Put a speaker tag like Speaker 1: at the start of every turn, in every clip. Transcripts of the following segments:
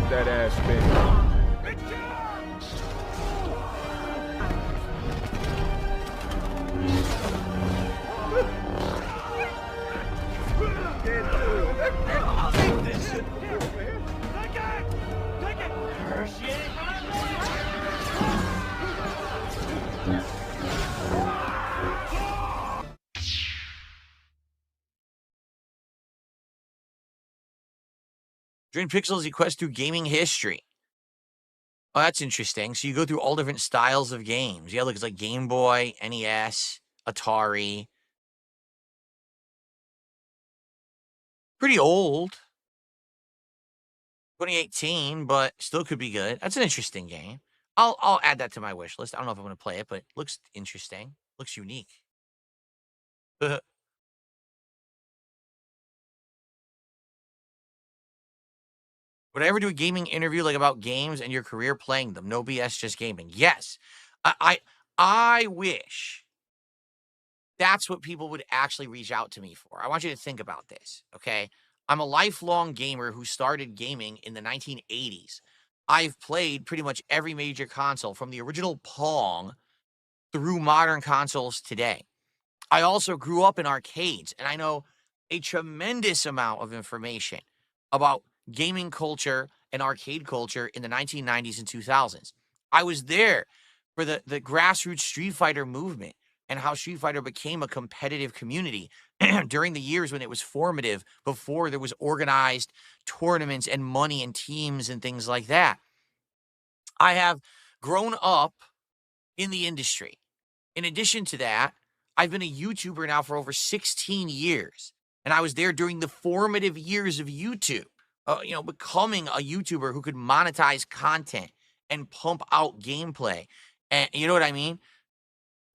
Speaker 1: that ass spin.
Speaker 2: Dream Pixels, you quest through gaming history. Oh, that's interesting. So you go through all different styles of games. Yeah, look, it's like Game Boy, NES, Atari. Pretty old. 2018, but still could be good. That's an interesting game. I'll add that to my wish list. I don't know if I'm going to play it, but it looks interesting. Looks unique. Would I ever do a gaming interview like about games and your career playing them? No BS, just gaming. Yes. I wish that's what people would actually reach out to me for. I want you to think about this, okay? I'm a lifelong gamer who started gaming in the 1980s. I've played pretty much every major console from the original Pong through modern consoles today. I also grew up in arcades, and I know a tremendous amount of information about gaming culture and arcade culture in the 1990s and 2000s. I was there for the grassroots Street Fighter movement and how Street Fighter became a competitive community during the years when it was formative, before there was organized tournaments and money and teams and things like that. I have grown up in the industry. In addition to that, I've been a YouTuber now for over 16 years, and I was there during the formative years of YouTube, becoming a YouTuber who could monetize content and pump out gameplay. And you know what I mean?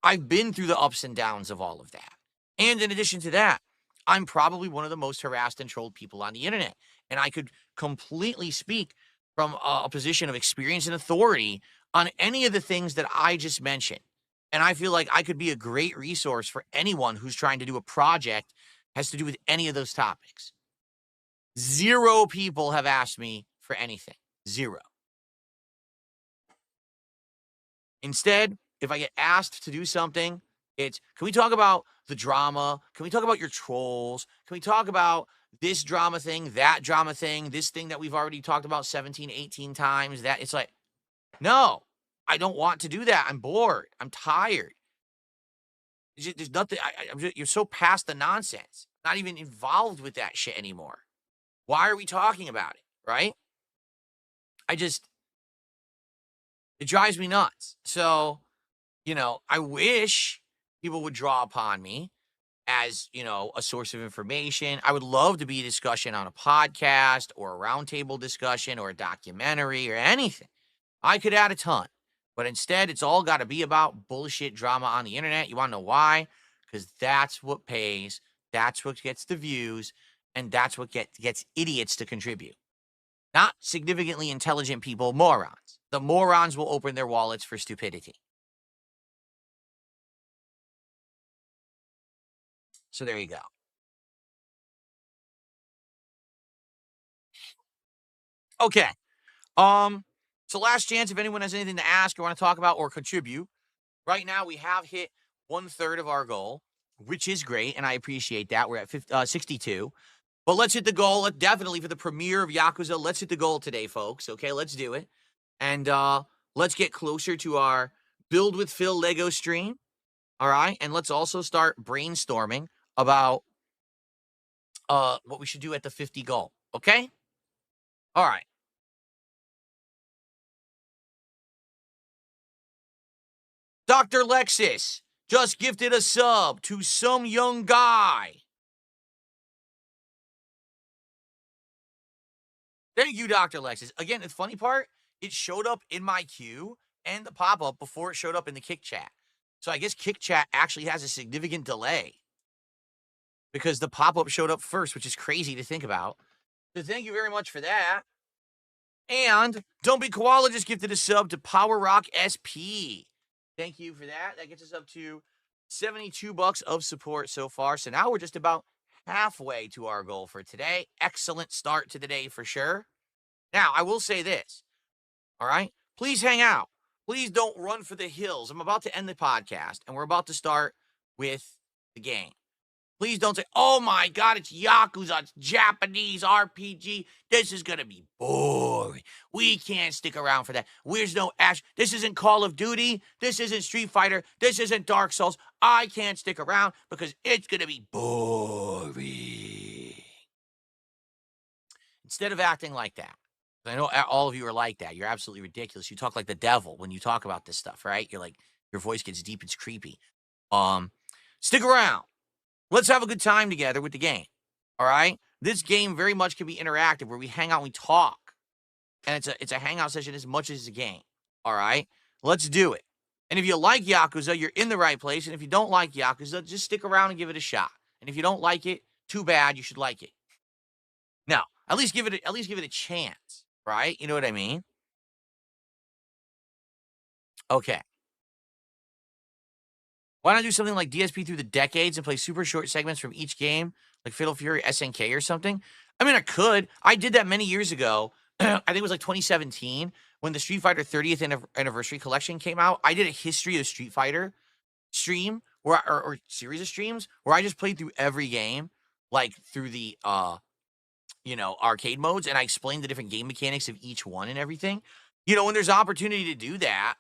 Speaker 2: I've been through the ups and downs of all of that. And in addition to that, I'm probably one of the most harassed and trolled people on the internet. And I could completely speak from a position of experience and authority on any of the things that I just mentioned. And I feel like I could be a great resource for anyone who's trying to do a project has to do with any of those topics. 0 people have asked me for anything. 0. Instead, if I get asked to do something, it's, can we talk about the drama? Can we talk about your trolls? Can we talk about this drama thing, that drama thing, this thing that we've already talked about 17, 18 times? That it's like, no, I don't want to do that. I'm bored. I'm tired. There's nothing. You're so past the nonsense. Not even involved with that shit anymore. Why are we talking about it? Right? It drives me nuts. So, I wish people would draw upon me as, a source of information. I would love to be a discussion on a podcast or a roundtable discussion or a documentary or anything. I could add a ton. But instead, it's all got to be about bullshit drama on the internet. You want to know why? Because that's what pays. That's what gets the views. And that's what gets idiots to contribute. Not significantly intelligent people, morons. The morons will open their wallets for stupidity. So there you go. Okay. So last chance if anyone has anything to ask or want to talk about or contribute. Right now, we have hit 1/3 of our goal, which is great, and I appreciate that. We're at 62. But let's hit the goal. Definitely for the premiere of Yakuza, let's hit the goal today, folks. Okay, let's do it. And let's get closer to our Build with Phil Lego stream. All right, and let's also start brainstorming about what we should do at the 50 goal. Okay? All right. Dr. Lexus just gifted a sub to some young guy. Thank you, Dr. Lexus. Again, the funny part, it showed up in my queue and the pop-up before it showed up in the Kick Chat. So I guess Kick Chat actually has a significant delay because the pop-up showed up first, which is crazy to think about. So thank you very much for that. And Don't Be Koala just gifted a sub to Power Rock SP. Thank you for that. That gets us up to $72 of support so far. So now we're just about halfway to our goal for today. Excellent start to the day for sure. Now, I will say this, all right? Please hang out. Please don't run for the hills. I'm about to end the podcast, and we're about to start with the game. Please don't say, oh my God, it's Yakuza, it's Japanese RPG. This is going to be boring. We can't stick around for that. There's no action. This isn't Call of Duty. This isn't Street Fighter. This isn't Dark Souls. I can't stick around because it's going to be boring. Instead of acting like that, I know all of you are like that. You're absolutely ridiculous. You talk like the devil when you talk about this stuff, right? You're like, your voice gets deep, it's creepy. Stick around. Let's have a good time together with the game. All right? This game very much can be interactive where we hang out and we talk. And it's a hangout session as much as it's a game. All right? Let's do it. And if you like Yakuza, you're in the right place. And if you don't like Yakuza, just stick around and give it a shot. And if you don't like it, too bad, you should like it. Now, at least give it a chance, right? You know what I mean? Okay. Why not do something like DSP through the decades and play super short segments from each game, like Fatal Fury SNK or something? I mean, I could. I did that many years ago. I think it was like 2017 when the Street Fighter 30th anniversary collection came out. I did a history of Street Fighter stream or series of streams where I just played through every game, like through the arcade modes, and I explained the different game mechanics of each one and everything. When there's opportunity to do that,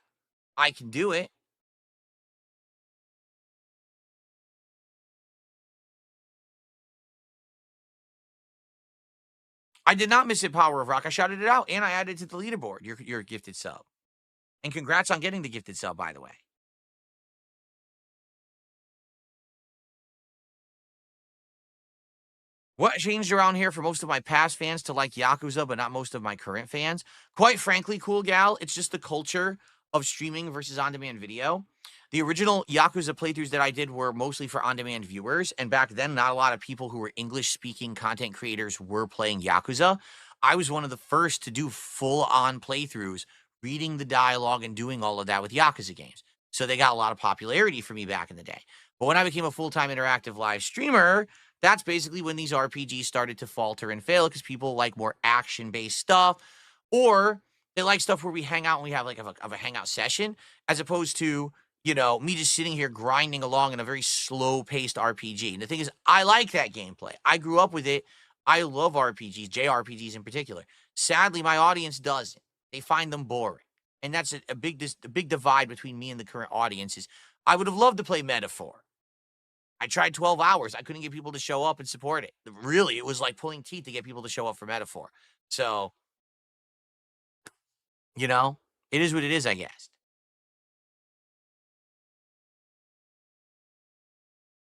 Speaker 2: I can do it. I did not miss it, Power of Rock. I shouted it out, and I added it to the leaderboard. Your gifted sub. And congrats on getting the gifted sub, by the way. What changed around here for most of my past fans to like Yakuza, but not most of my current fans? Quite frankly, Cool Gal, it's just the culture of streaming versus on-demand video. The original Yakuza playthroughs that I did were mostly for on-demand viewers, and back then, not a lot of people who were English-speaking content creators were playing Yakuza. I was one of the first to do full-on playthroughs, reading the dialogue and doing all of that with Yakuza games. So they got a lot of popularity for me back in the day. But when I became a full-time interactive live streamer, that's basically when these RPGs started to falter and fail because people like more action-based stuff, or they like stuff where we hang out and we have like a hangout session, as opposed to me just sitting here grinding along in a very slow-paced RPG. And the thing is, I like that gameplay. I grew up with it. I love RPGs, JRPGs in particular. Sadly, my audience doesn't. They find them boring, and that's a big divide between me and the current audience. Is I would have loved to play Metaphor. I tried 12 hours. I couldn't get people to show up and support it. Really, it was like pulling teeth to get people to show up for Metaphor. So, it is what it is, I guess.